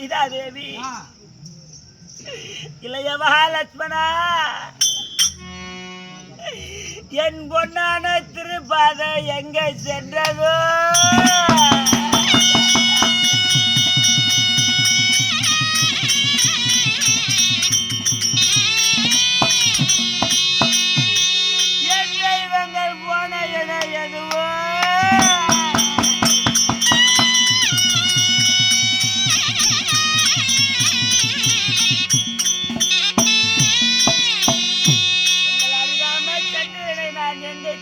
சீதாதேவி இளைய மகாலட்சுமணா என் பொன்னான திருப்பாதை எங்க சென்றதோ என் தெய்வங்கள் போன என எதுவோ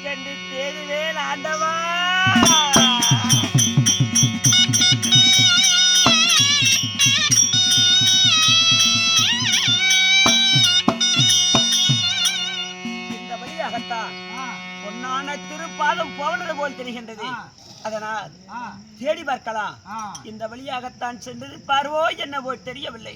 கண்டு தேடுவேன் ஆண்டவா. இந்த வழியாகத்தான் பொன்னான திருப்பாதம் போனது போல் தெரிகின்றது. அதனால் தேடி பார்க்கலாம். இந்த வழியாகத்தான் சென்று பார்வோ என்னவோ தெரியவில்லை.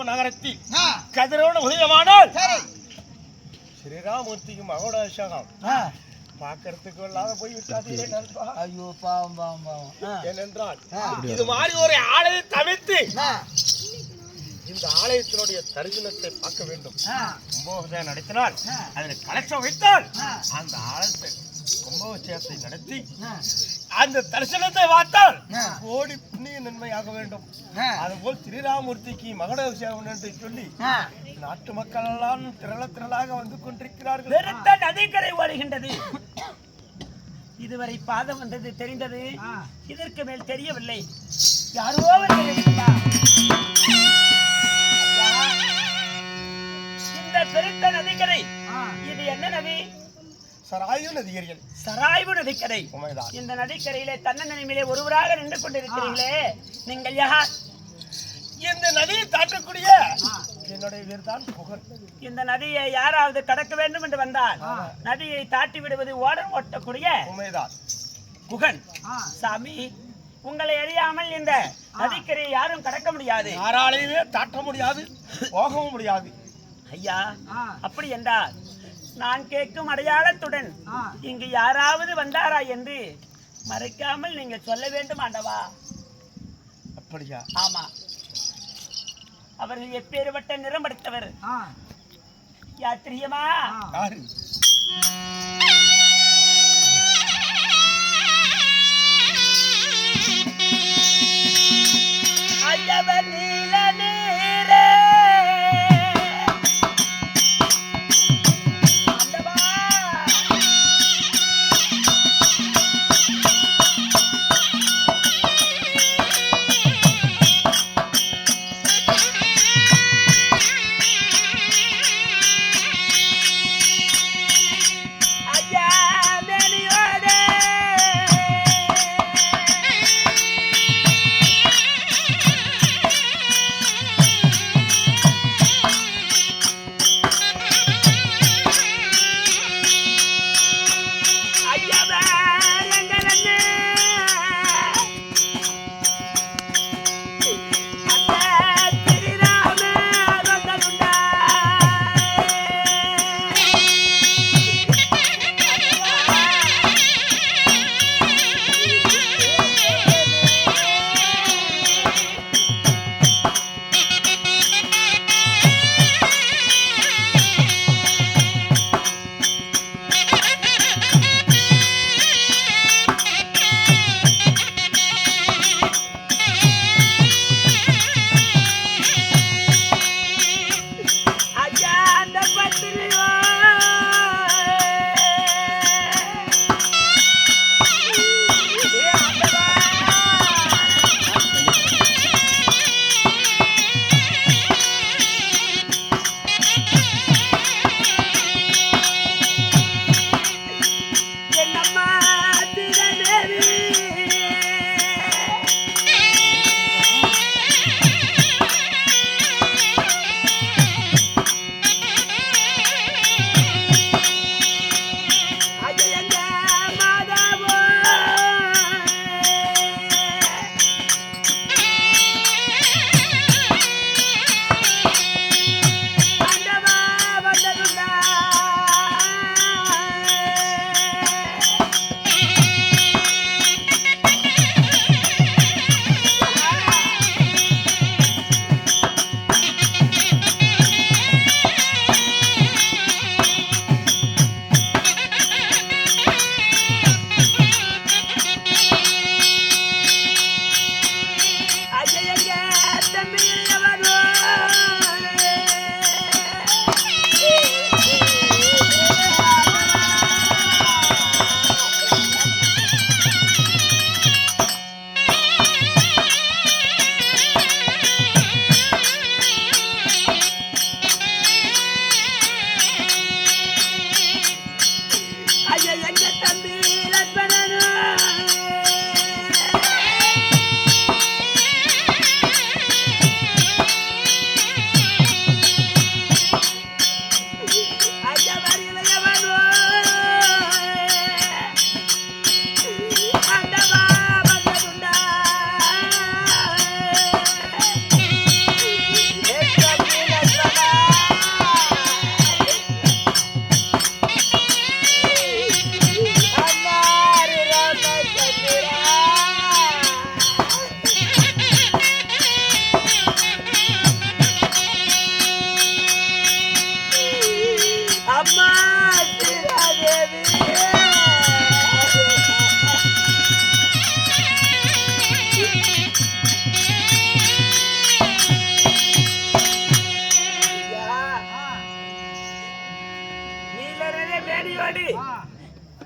நகரத்தில் கதிரவன உதயமானால் ஸ்ரீராமூர்த்திக்கும் மகோடாசகம் பார்க்கறதுக்கு இல்லாத போய்விட்டாதே. ஐயோ பாவம் பாவம் பாவம். ஏனென்றால் இது மாதிரி ஒரு ஆலயை தவிர்த்து இந்த ஆலயத்தினுடைய தரிசனத்தை பார்க்க வேண்டும். கும்பாபிஷேகம் நடத்தினால் அதில் கலெக்ஷன் வைத்தால் அந்த ஆலயத்தை கும்பாபிஷேகத்தை நடத்தி அந்த தரிசனத்தை பார்த்தால் கோடி புண்ணிய நன்மையாக வேண்டும். அதுபோல் ஸ்ரீராமூர்த்திக்கு மகடாபிஷேகம் என்று சொல்லி நாட்டு மக்கள் எல்லாம் திரளாக வந்து கொண்டிருக்கிறார்கள். வெறுத்த நதிக்கரை ஓடுகின்றது. இதுவரை பாதம் வந்தது தெரிந்தது, இதற்கு மேல் தெரியவில்லை. யாரோ இந்த பெருத்த நதிக்கரை இது என்ன நதி? சராயு நதிக்கரை. சராய்வு நதிக்கரை. இந்த நதிக்கரையிலே தன்னநிலையிலே ஒருவராக நின்று கொண்டிருக்கிறீர்களே, நீங்கள் யார்? இந்த நதியை தாக்கக்கூடிய என்னுடைய பேர் தான் குகன். இந்த நதியை யாராவது கடக்க வேண்டும் என்று வந்தால் நதியை தாட்டி விடுவது ஓட்டக்கூடிய குகன். சாமி, உங்களை அறியாமல் இந்த நதிக்கரையை யாரும் கடக்க முடியாது. யாராலையுமே தாட்ட முடியாது, போகவும் முடியாது. ஐயா, அப்படி என்றால் நான் கேட்கும் அடையாளத்துடன் இங்கு யாராவது வந்தாரா என்று மறைக்காமல் நீங்க சொல்ல வேண்டும் ஆண்டவா. அப்படியா? ஆமா. அவர்கள் எப்பேற்பட்ட நிறம் படைத்தவர் யார் தெரியுமா? ஐயவர் நீல நீரே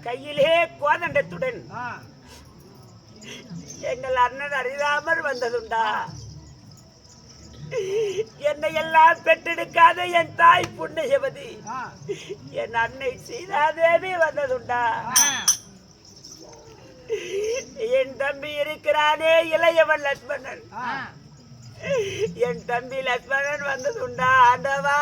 கையிலே கோதண்டத்துடன் எங்கள் அண்ணன் அறியாமல் வந்ததுண்டா? என்னை எல்லாம் பெற்றெடுக்காத என் தாய் புண்ணியவதி என் அன்னை சீதாதேவி வந்ததுண்டா? என் தம்பி இருக்கிறானே இளையவன் லட்சுமணன், என் தம்பி லட்சுமணன் வந்ததுண்டா? ஆண்டவா,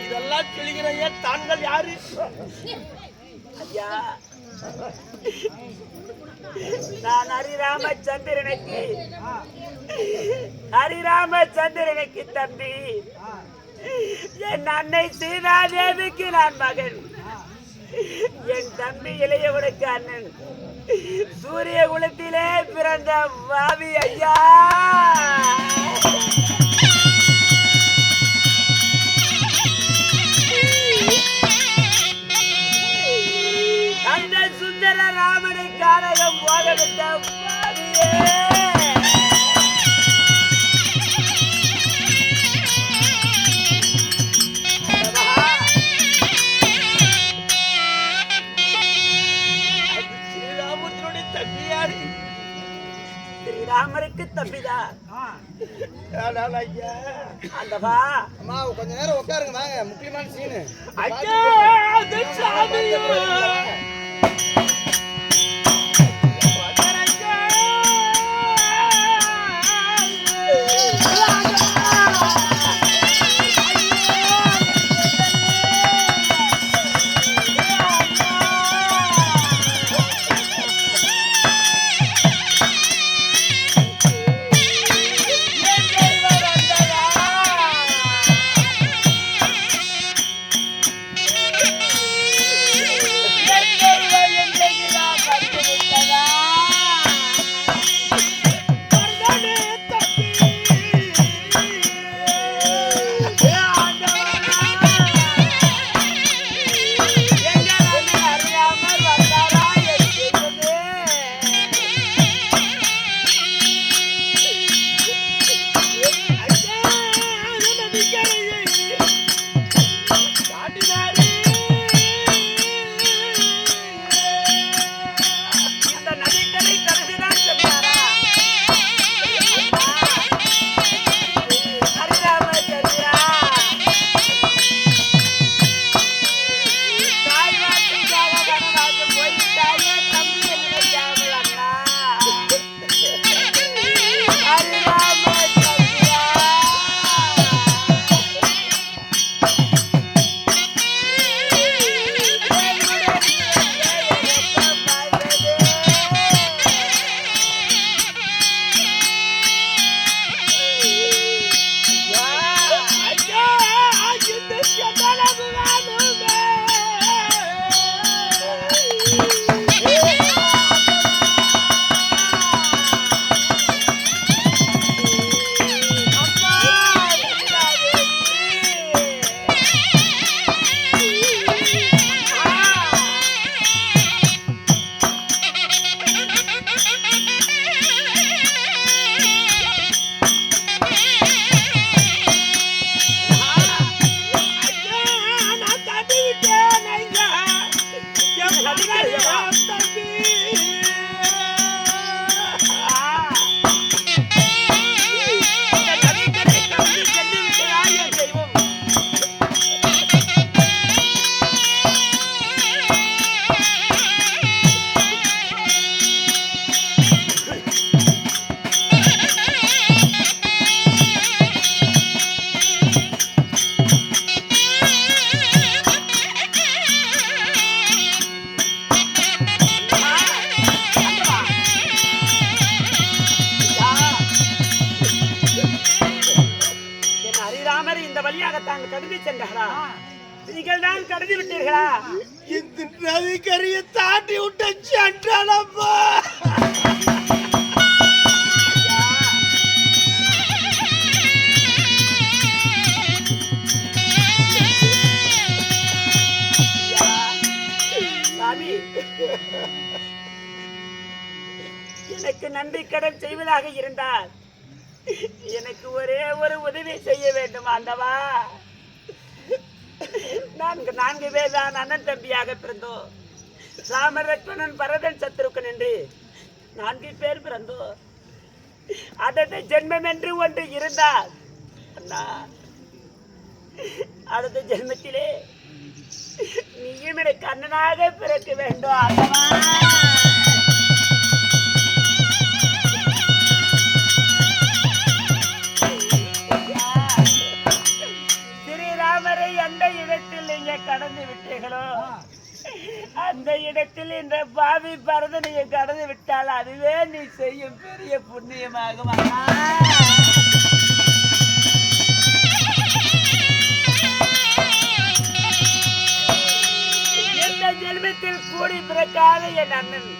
இதெல்லாம் சொல்லுகிற தாங்கள் யாரு ஐயா? நான் ஹரிராமச்சந்திரனுக்கு தம்பி, என் அன்னை சீதாதேவிக்கு நான் மகன், என் தம்பி இளையவனுக்கு அண்ணன், சூரிய குலத்திலே பிறந்த பாவி ஐயா. அந்த சுந்தர ராமனை காரகம் போகவிட்ட பாவியே, ஸ்ரீராமத்தினுடைய தம்பியாரு ஸ்ரீராமருக்கு தம்பிதான். ஐயா அந்தவா அம்மா கொஞ்ச நேரம் உட்காருங்க, வாங்க, முக்கியமான சீனு. ஐயா அது சாமி கடந்து சென்றார்களா? நீங்கள் தான் கடந்து விட்டீர்களா? இந்த நதிக்கரையை தாண்டி விட்ட சென்றானப்பா. Yeah. எனக்கு நன்றி கடன் செய்வதாக இருந்தால் எனக்கு ஒரே ஒரு உதவி செய்ய வேண்டும் ஆண்டவா. நான்கு பேர் தான் அண்ணன் தம்பியாக பிறந்தோம். ராமர், லட்சுமணன், பரதன், சத்ருகன் என்று 4 பேர் பிறந்தோம். அடுத்த ஜென்மம் என்று ஒன்று இருந்தால் அண்ணா, அடுத்த ஜென்மத்திலே நீயும் எனக்கு அண்ணனாக பிறக்க வேண்டும் ஆண்டவா. ஸ்ரீராமரை எந்த இடத்தில் நீங்க கடந்து விட்டீர்களோ அந்த இடத்தில் இந்த பாவி பரதனையை கடந்து விட்டால் அதுவே நீ செய்யும் பெரிய புண்ணியமாகும். எந்த ஜென்மத்தில் கூடி பிறக்காத என் அண்ணன்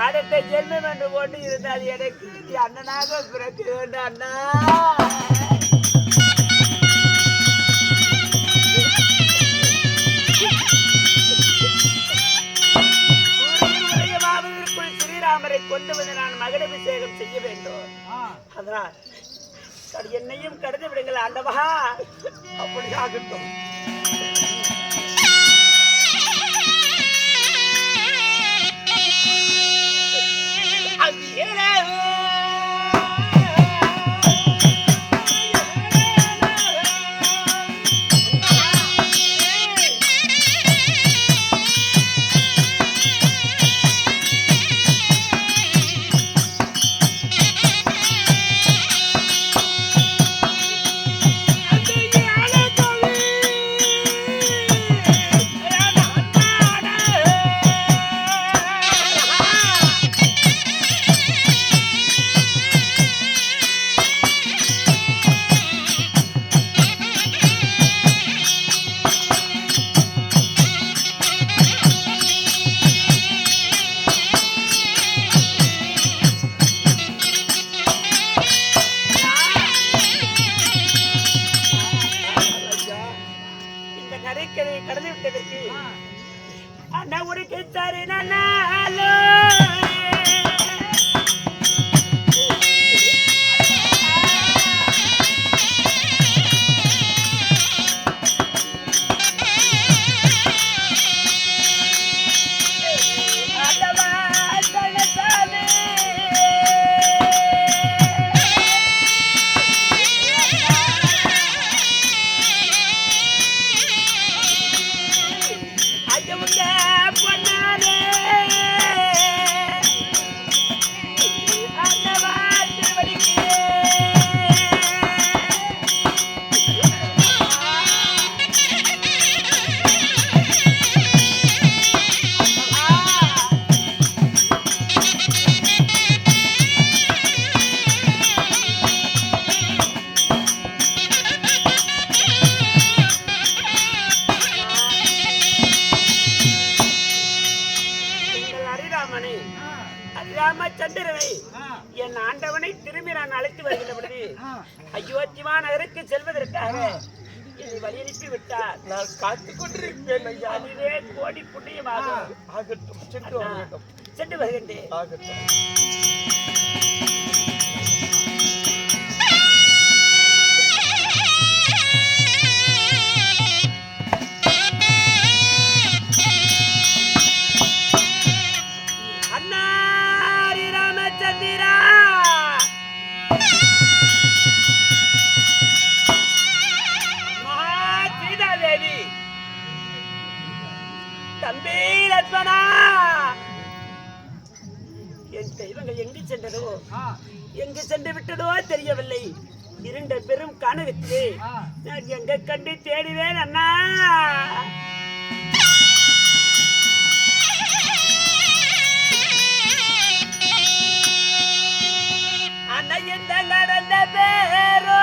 அடுத்த ஜென்மம் என்று கொண்டு இருந்தால் எனக்கு நீ அண்ணனாக பிறக்க வேண்டும் அண்ணா. ஸ்ரீராமரை கொண்டு வந்து நான் மகடாபிஷேகம் செய்ய வேண்டும். அதனால் என்னையும் கடந்து விடுங்கள் ஆண்டவா. அப்படி ஆகட்டும். கடந்து விட்டதற்கு அண்ணா ஒரு கேட்டாரு நானோ ராமச்சந்திரனை என் ஆண்டவனை திரும்பி நான் அழைத்து வருகின்ற பொழுது அயோத்தியா நகருக்கு செல்வதற்காக என்னை வழி அனுப்பி விட்டார். நான் காத்துக் கொண்டிருப்பேன் ஐயா. அதுவே கோடி புண்ணியமாக ஆகட்டும். சென்று வருகின்றேன். ஆகட்டும். தம்பி லட்சுமணா, என் தெய்வங்கள் எங்கு சென்றதோ எங்கு சென்று விட்டதோ தெரியவில்லை. இருண்ட பெரும் கனவுக்கு நான் எங்க கண்டு தேடுவேன் அண்ணா. அண்ணா எந்த நடந்த பேரோ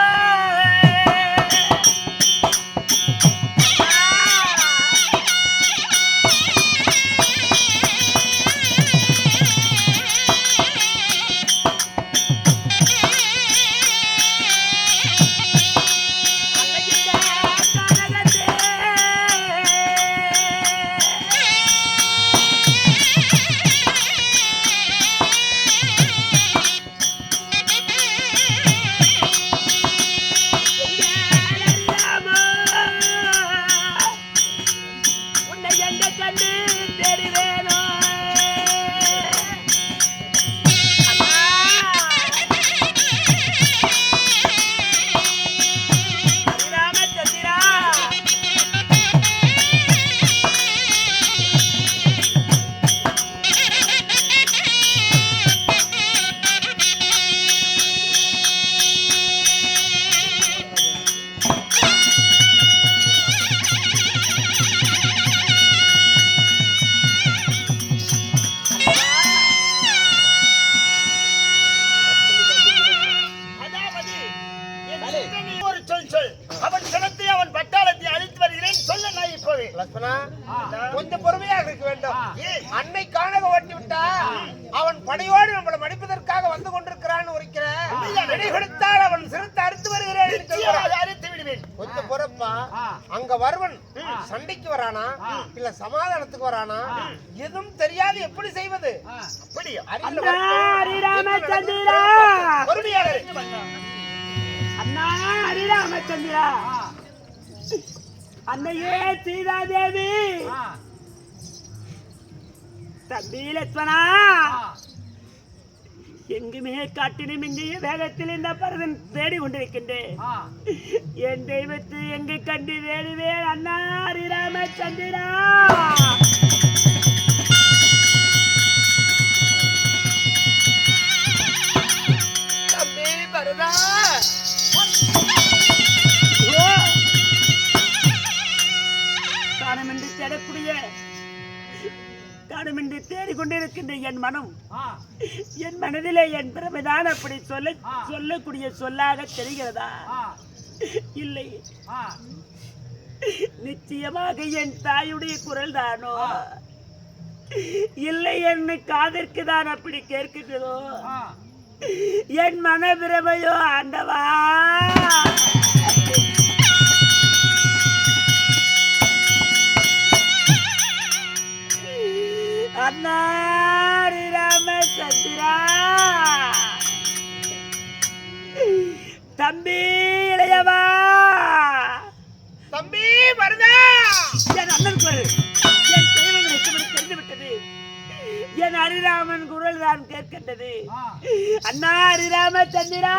கொஞ்சம் பொறுப்பா. அங்க வருவன் சண்டைக்கு வரானா இல்ல சமாதானத்துக்கு வரானா எதுவும் தெரியாது, எப்படி செய்வது? அப்படி ஹரிராமச்சந்திரா, அண்ணா ஹரிராமச்சந்திரா, அன்னையே சீதாதேவி, தம்பி லட்சுமணா, எங்குமே காட்டினும் இங்கேயே வேகத்தில் இந்த பரதன் தேடி கொண்டிருக்கின்றேன். என் தெய்வத்தை எங்கு கண்டு வேடுவேன் அண்ணா ஹரிராமச்சந்திரா. தம்பி பரதா, காணமின்றி தேடக்கூடிய காணமின்றி தேடிக்கொண்டிருக்கின்ற என் மனம், என் மனதிலே என் பிரமைதான் அப்படி சொல்லக்கூடிய சொல்லாக தெரிகிறதா? இல்லை, நிச்சயமாக என் தாயுடைய குரல் தானோ, இல்லை என் காதிற்கு தான் அப்படி கேட்கிறதோ, என் மன பிரமையோ ஆண்டவா. அண்ணா ஹரிராமச்சந்திரா, தம்பி இளையவா, தம்பி பரதா, என் அண்ணன் குரல் என் தெய்வம் தெரிந்து விட்டது. என் ஹரிராமன் குரல் தான் கேட்கின்றது. அண்ணா ஹரிராமச்சந்திரா,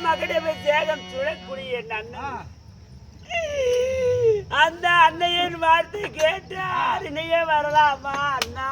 மகடபிஷேகம் சுழக்கூடிய அண்ணன் அந்த அன்னையின் வார்த்தை கேட்டு அருணையே வரலாமா அண்ணா?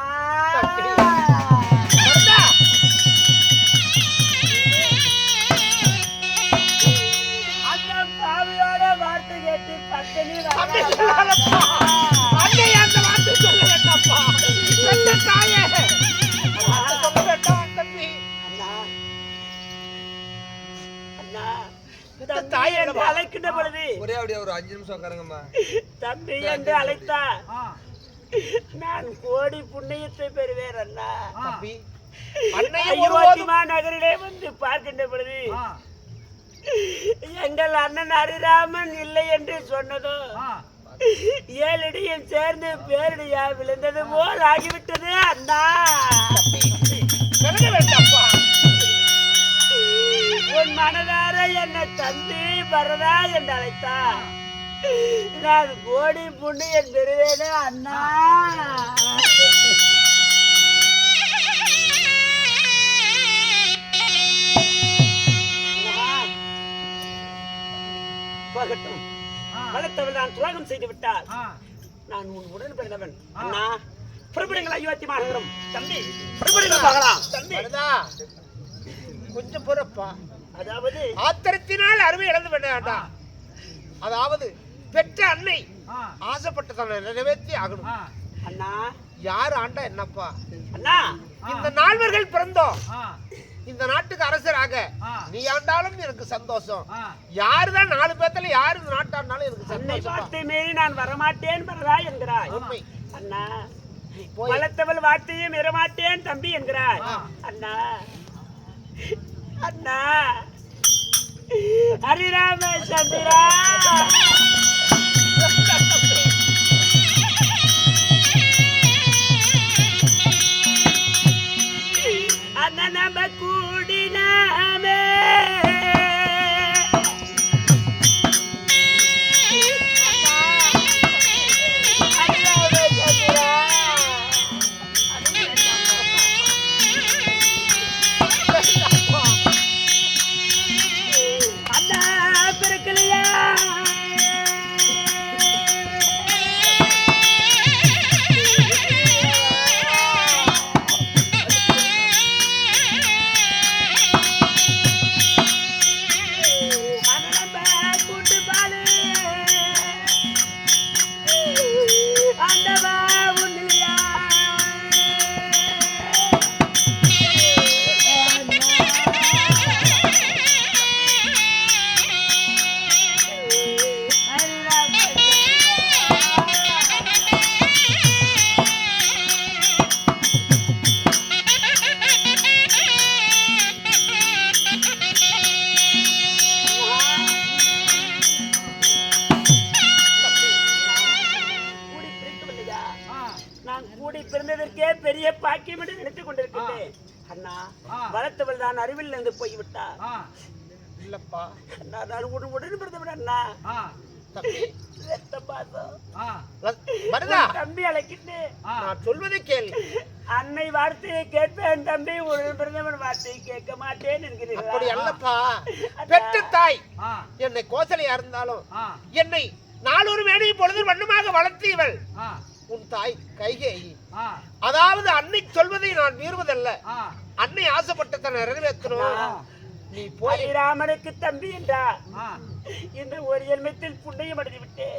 என்று அழைக்கின்ற பொழுது ஒரே அப்படியே ஒரு 5 நிமிஷம் உட்காருங்கம்மா. தம்பி என்று அழைத்தா நான் கோடி புண்ணியத்தை பெறுவேன் அண்ணா. அயோத்திமா நகரிலே வந்து பார்க்கின்ற பொழுது எங்கள் அண்ணன் ஹரிராமன் இல்லை என்று சொன்னதோ 7 இடியும் சேர்ந்து பேரடியா விழுந்தது போல் ஆகிவிட்டது அண்ணா. உன் மனதார என்னை தம்பி பரதா என்று அழைத்தா நான் கோடி புண்ணியம் பெறுவேனே அண்ணா. போகட்டும், வளர்த்தவள் நான் துரோகம் செய்து விட்டால் நான் உன் உடன் பிறந்தவன் அண்ணா. புறப்படுங்கள் அயோத்தி மாநகரம். தம்பி புறப்படுங்கள் பார்க்கலாம். தம்பி கொஞ்சம் பொறுப்பா. அதாவது ஆத்திரத்தினால் அருமை இழந்து வேண்டாம். அதாவது பெற்ற அன்னை ஆசைப்பட்டதை நிறைவேற்றி ஆகணும். அண்ணா யாரு ஆண்டா என்னப்பா? அண்ணா இந்த நால்வர்கள் பிறந்தோம் இந்த நாட்டுக்கு அரசராக. நீ ஆண்டாலும் எனக்கு சந்தோஷம். யாருதான் 4 பேத்துல யாரு இந்த நாட்டாண்டாலும் எனக்கு சந்தோஷம். வார்த்தை மீறி நான் வரமாட்டேன் பரதா என்கிறாய். உண்மை அண்ணா. வளர்த்தவள் வார்த்தையும் மீறமாட்டேன் தம்பி என்கிறாய். அண்ணா அண்ணா ஹரிராம சந்திரா அண்ணா நம்ம கூடினாமே பிறந்ததற்கே பெரிய பாக்கியம் என்று நினைத்துக் கொண்டிருக்கிறேன் அண்ணா. வளர்த்தவள் தான் அறிவில் இருந்து போய்விட்டார். இல்லப்பா நான் உடன் பிறந்தவன் அண்ணா. தம்பி அழைக்கிட்டு நான் சொல்வதை கேள். அன்னை வார்த்தையை கேட்பேன் தம்பி, உடன் பிறந்தவன் வார்த்தையை கேட்க மாட்டேன் என்கிறீர்கள். அப்படி அல்லப்பா. பெற்ற தாய் என்னை கோசலையா இருந்தாலும் என்னை 4 மேடை பொழுது வண்ணமாக வளர்த்தியவள் உன் தாய் கைகேயி. அதாவது அன்னை சொல்வதை நான் மீறுவதல்ல. அன்னை ஆசைப்பட்டதை நிறைவேற்றணும். நீ போய் ராமனுக்கு தம்பி என்றா இன்று ஒரு ஜென்மத்தில் புண்ணியம் அடைந்து விட்டேன்.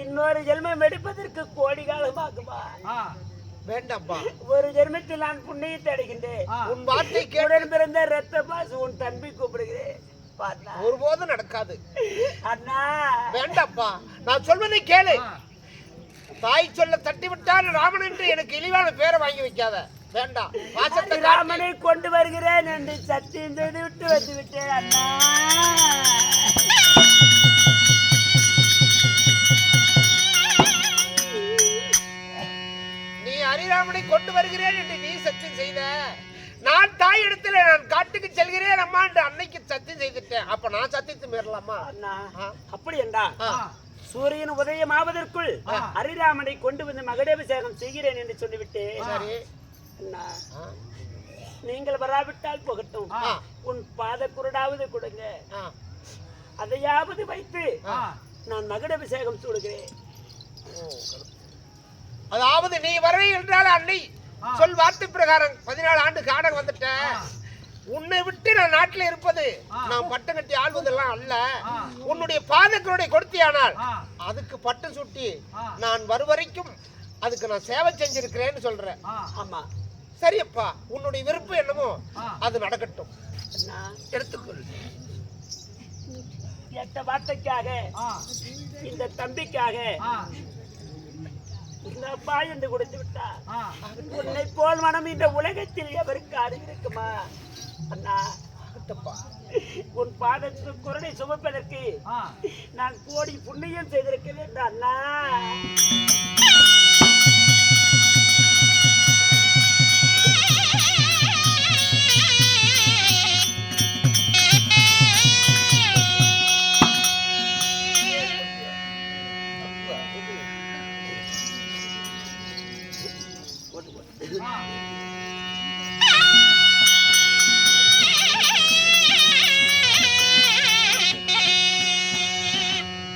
இன்னொரு ஜென்மம் எடுப்பதற்கு கோடி காலமாகுமா? வேண்டாம்பா. ஒரு ஜென்மத்தில் நான் புண்ணியத்தை அடைகின்றேன். உன் வார்த்தை கேடன் பிறந்த ரத்த பாசு உன் தம்பி கூப்பிடுகிறேன். ஒருபோதும் நடக்காது அண்ணா. வேண்டாப்பா, நான் சொல்வதை கேளு. தாய் சொல்ல தட்டி விட்டால் ராமன் என்று எனக்கு இழிவான பேரை வாங்கி வைக்காத. வேண்டாம். ராமனை கொண்டு வருகிறேன் என்று சத்தியம் செய்து விட்டு வந்து விட்டேன் அண்ணா. நீ ஹரிராமனை கொண்டு வருகிறேன் என்று நீ சத்தியம் செய்த. நான் தாய் இடத்துல நான் காட்டுக்கு செல்கிறேன் அம்மா என்று அன்னைக்கு சத்தியம் செய்துட்டேன். அப்ப நான் சத்தியத்தை மீறலாமா? அப்படி என்றா சூரியன் உதயமாவதற்குள் ஹரிராமனை கொண்டு வந்து மகுடாபிஷேகம் செய்கிறேன் என்று சொல்லிவிட்டு நீங்கள் வராவிட்டால் போகட்டும், உன் பாத குருடாவது கொடுங்க, அதையாவது வைத்து நான் மகுடாபிஷேகம் சூடுகிறேன். அதாவது நீ வரவே என்றால் அன்னை சொல் வார்த்தை பிரகாரம் 14 ஆண்டு காடகம் வந்துட்டேன். உன்னை விட்டு நான் நாட்டில் இருப்பது நான் பட்டம் கட்டி ஆள்வதெல்லாம் அல்ல. உன்னுடைய பாதக்கருடைய கொடுத்தியானால் அதுக்கு பட்டம் சுட்டி நான் வருவரைக்கும் அதுக்கு நான் சேவை செஞ்சிருக்கிறேன்னு சொல்றேன். ஆமா சரியப்பா, உன்னுடைய விருப்பம் என்னமோ அது நடக்கட்டும். எடுத்துக்கொள். கேட்ட வார்த்தைக்காக இந்த தம்பிக்காக இந்த அப்பா என்று கொடுத்து விட்டா உன்னை போல் மனம் இந்த உலகத்தில் எவருக்காது இருக்குமா அண்ணா உன் பாதத்து குரலை சுமப்பதற்கு நான் கோடி புண்ணியம் செய்திருக்க வேண்டும் அண்ணா.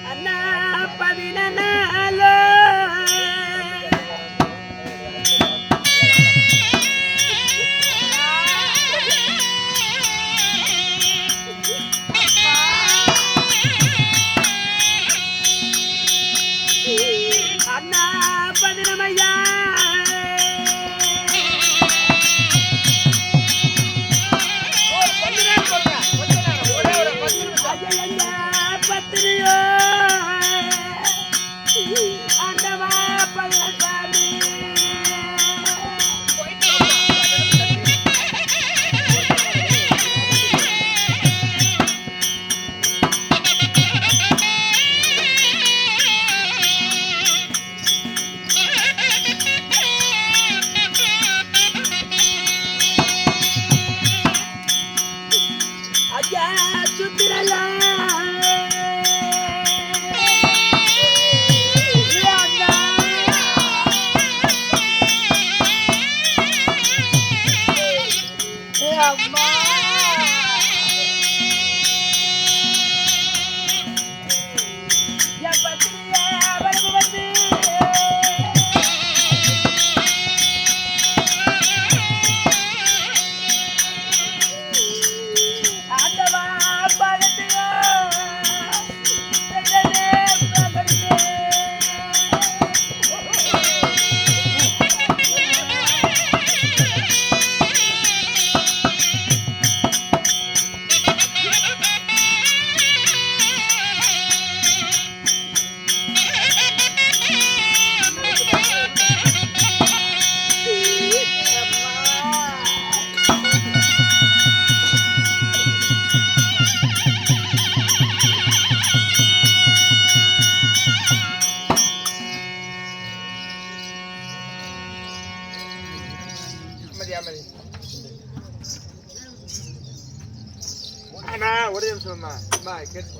அண்ணா பதினாலோ அண்ணா பதினமையா பத்திரியோ அண்டவா பழசாமி ஐயா சுத்திரலா அம்மா என் பத்திரியை அவளுக்கு வந்து ஆண்டவா பகத்தையோ அண்ணா ஒரே நிமிஷம் தான் கேட்டு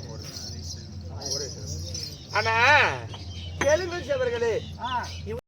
ஒரே அண்ணா தெலுங்கு சேவர்களே